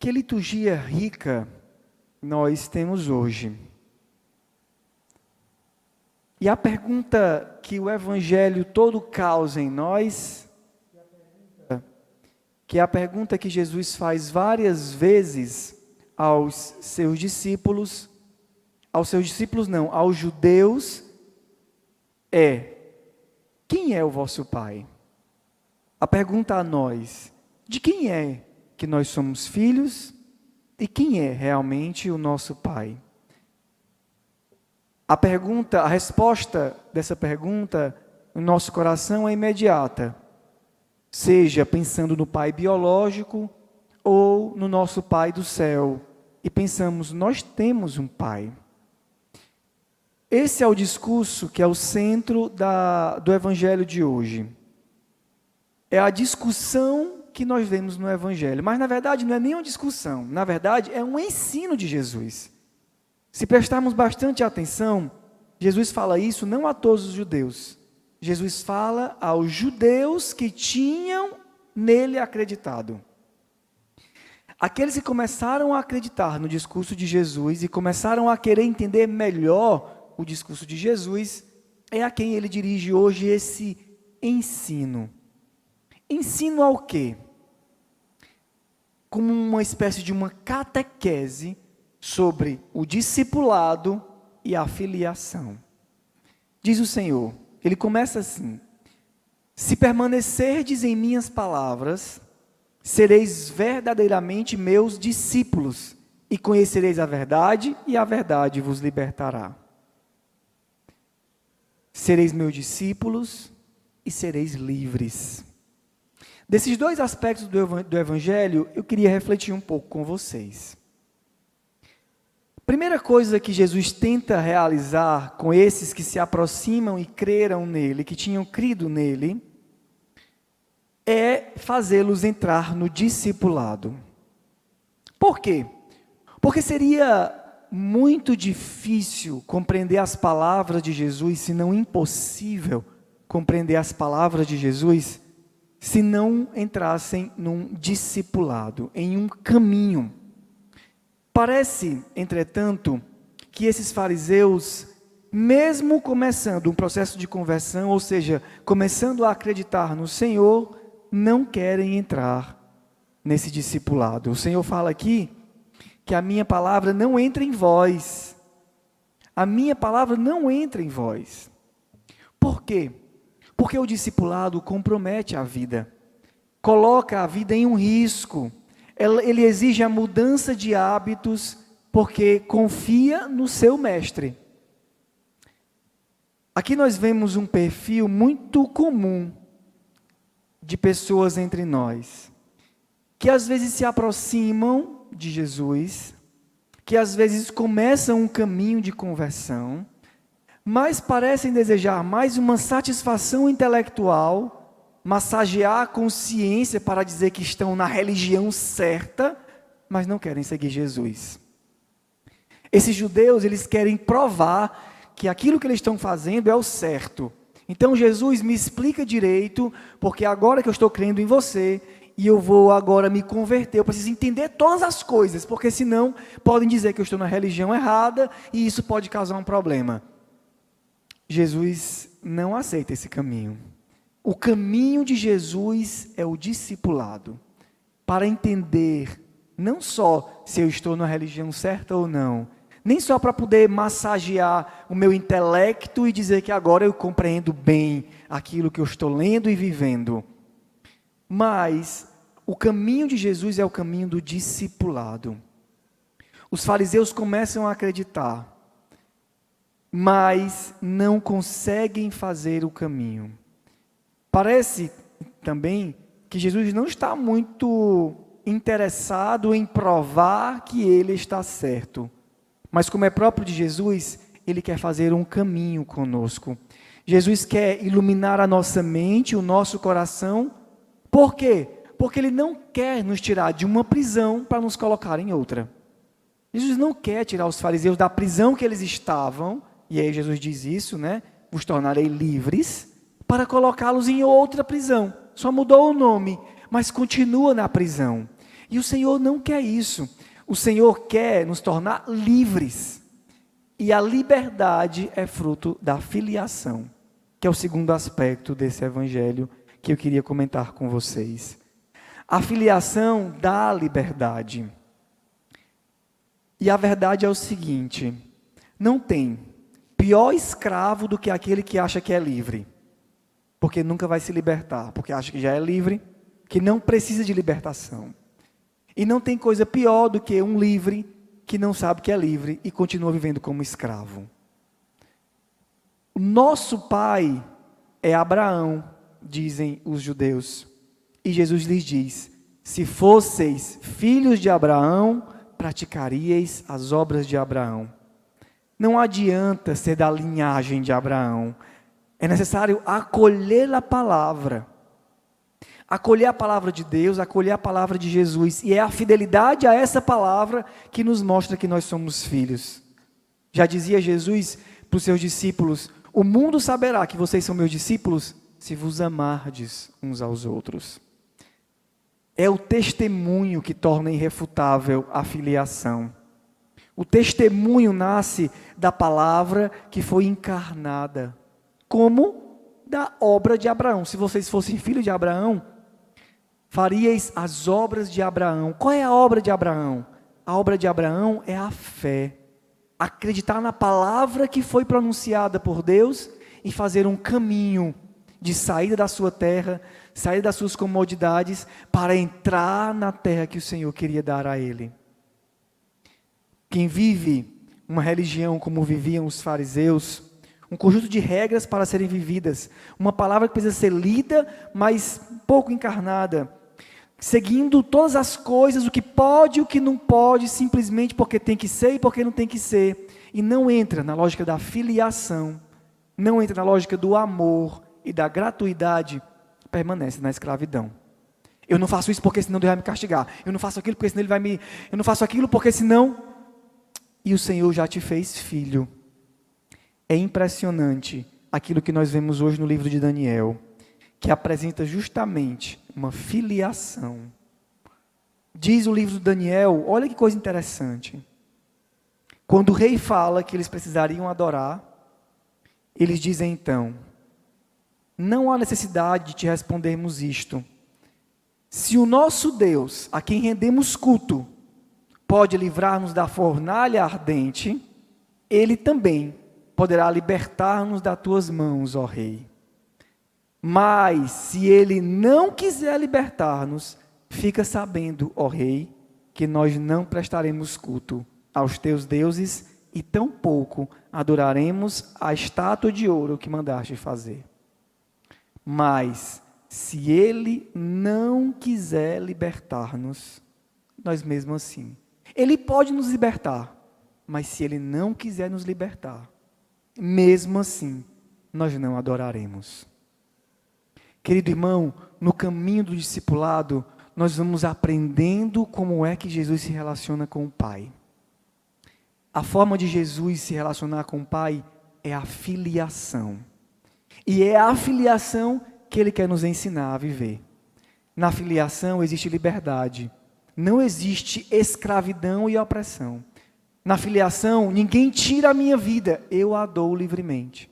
Que liturgia rica nós temos hoje. E a pergunta que o Evangelho todo causa em nós, que é a pergunta que Jesus faz várias vezes aos judeus, é: quem é o vosso Pai? A pergunta a nós: de quem é que nós somos filhos e quem é realmente o nosso Pai? A resposta dessa pergunta no nosso coração é imediata, seja pensando no Pai biológico ou no nosso Pai do céu, e pensamos: nós temos um Pai. Esse é o discurso que é o centro do Evangelho de hoje. É a discussão que nós vemos no Evangelho, mas na verdade não é nem uma discussão, na verdade é um ensino de Jesus. Se prestarmos bastante atenção, Jesus fala isso não a todos os judeus, Jesus fala aos judeus que tinham nele acreditado. Aqueles que começaram a acreditar no discurso de Jesus e começaram a querer entender melhor o discurso de Jesus, é a quem ele dirige hoje esse ensino. Ensino ao quê? Como uma espécie de uma catequese sobre o discipulado e a filiação. Diz o Senhor, ele começa assim: se permanecerdes em minhas palavras, sereis verdadeiramente meus discípulos, e conhecereis a verdade, e a verdade vos libertará. Sereis meus discípulos e sereis livres. Desses dois aspectos do Evangelho, eu queria refletir um pouco com vocês. Primeira coisa que Jesus tenta realizar com esses que se aproximam e creram nele, que tinham crido nele, é fazê-los entrar no discipulado. Por quê? Porque seria muito difícil compreender as palavras de Jesus, se não impossível compreender as palavras de Jesus, se não entrassem num discipulado, em um caminho. Parece, entretanto, que esses fariseus, mesmo começando um processo de conversão, ou seja, começando a acreditar no Senhor, não querem entrar nesse discipulado. O Senhor fala aqui que a minha palavra não entra em vós. A minha palavra não entra em vós. Por quê? Porque o discipulado compromete a vida, coloca a vida em um risco. Ele exige a mudança de hábitos, porque confia no seu mestre. Aqui nós vemos um perfil muito comum de pessoas entre nós, que às vezes se aproximam de Jesus, que às vezes começam um caminho de conversão, mas parecem desejar mais uma satisfação intelectual, massagear a consciência para dizer que estão na religião certa, mas não querem seguir Jesus. Esses judeus, eles querem provar que aquilo que eles estão fazendo é o certo. Então, Jesus, me explica direito, porque agora que eu estou crendo em você, e eu vou agora me converter, eu preciso entender todas as coisas, porque senão podem dizer que eu estou na religião errada, e isso pode causar um problema. Jesus não aceita esse caminho. O caminho de Jesus é o discipulado, para entender não só se eu estou na religião certa ou não, nem só para poder massagear o meu intelecto e dizer que agora eu compreendo bem aquilo que eu estou lendo e vivendo, mas o caminho de Jesus é o caminho do discipulado. Os fariseus começam a acreditar, mas não conseguem fazer o caminho. Parece também que Jesus não está muito interessado em provar que ele está certo. Mas como é próprio de Jesus, ele quer fazer um caminho conosco. Jesus quer iluminar a nossa mente, o nosso coração. Por quê? Porque ele não quer nos tirar de uma prisão para nos colocar em outra. Jesus não quer tirar os fariseus da prisão que eles estavam, e aí Jesus diz isso, né? Vos tornarei livres, para colocá-los em outra prisão. Só mudou o nome, mas continua na prisão. E o Senhor não quer isso. O Senhor quer nos tornar livres. E a liberdade é fruto da filiação, que é o segundo aspecto desse evangelho que eu queria comentar com vocês. A filiação dá liberdade. E a verdade é o seguinte: não tem pior escravo do que aquele que acha que é livre, porque nunca vai se libertar, porque acha que já é livre, que não precisa de libertação. E não tem coisa pior do que um livre que não sabe que é livre e continua vivendo como escravo. O nosso pai é Abraão, dizem os judeus. E Jesus lhes diz: se fosseis filhos de Abraão, praticaríeis as obras de Abraão. Não adianta ser da linhagem de Abraão. É necessário acolher a palavra. Acolher a palavra de Deus, acolher a palavra de Jesus. E é a fidelidade a essa palavra que nos mostra que nós somos filhos. Já dizia Jesus para os seus discípulos: o mundo saberá que vocês são meus discípulos se vos amardes uns aos outros. É o testemunho que torna irrefutável a filiação. O testemunho nasce da palavra que foi encarnada, como da obra de Abraão. Se vocês fossem filhos de Abraão, faríeis as obras de Abraão. Qual é a obra de Abraão? A obra de Abraão é a fé. Acreditar na palavra que foi pronunciada por Deus e fazer um caminho de saída da sua terra, sair das suas comodidades, para entrar na terra que o Senhor queria dar a ele. Quem vive uma religião como viviam os fariseus, um conjunto de regras para serem vividas, uma palavra que precisa ser lida, mas pouco encarnada, seguindo todas as coisas, o que pode e o que não pode, simplesmente porque tem que ser e porque não tem que ser, e não entra na lógica da filiação, não entra na lógica do amor e da gratuidade, permanece na escravidão. Eu não faço isso porque senão Deus vai me castigar, eu não faço aquilo porque senão Ele vai me... eu não faço aquilo porque senão... E o Senhor já te fez filho. É impressionante aquilo que nós vemos hoje no livro de Daniel, que apresenta justamente uma filiação. Diz o livro de Daniel, olha que coisa interessante. Quando o rei fala que eles precisariam adorar, eles dizem então: não há necessidade de te respondermos isto. Se o nosso Deus, a quem rendemos culto, pode livrar-nos da fornalha ardente, Ele também poderá libertar-nos das tuas mãos, ó Rei. Mas, se Ele não quiser libertar-nos, fica sabendo, ó Rei, que nós não prestaremos culto aos teus deuses e tampouco adoraremos a estátua de ouro que mandaste fazer. Mas, se Ele não quiser libertar-nos, nós mesmo assim, Ele pode nos libertar, mas se Ele não quiser nos libertar, mesmo assim, nós não adoraremos. Querido irmão, no caminho do discipulado, nós vamos aprendendo como é que Jesus se relaciona com o Pai. A forma de Jesus se relacionar com o Pai é a filiação. E é a filiação que Ele quer nos ensinar a viver. Na filiação existe liberdade. Não existe escravidão e opressão. Na filiação, ninguém tira a minha vida, eu a dou livremente.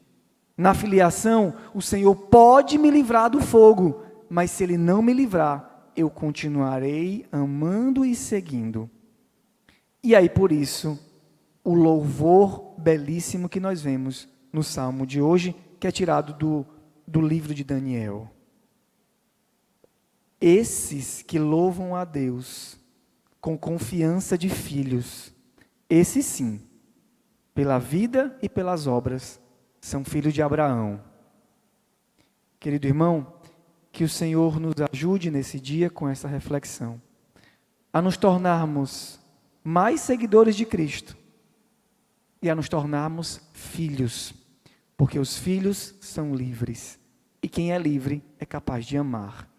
Na filiação, o Senhor pode me livrar do fogo, mas se Ele não me livrar, eu continuarei amando e seguindo. E aí, por isso, o louvor belíssimo que nós vemos no Salmo de hoje, que é tirado do livro de Daniel. Esses que louvam a Deus com confiança de filhos, esses sim, pela vida e pelas obras, são filhos de Abraão. Querido irmão, que o Senhor nos ajude nesse dia com essa reflexão, a nos tornarmos mais seguidores de Cristo e a nos tornarmos filhos, porque os filhos são livres, e quem é livre é capaz de amar.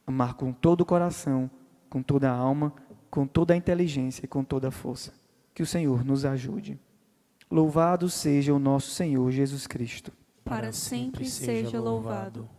Amar com todo o coração, com toda a alma, com toda a inteligência e com toda a força. Que o Senhor nos ajude. Louvado seja o nosso Senhor Jesus Cristo. Para sempre seja louvado.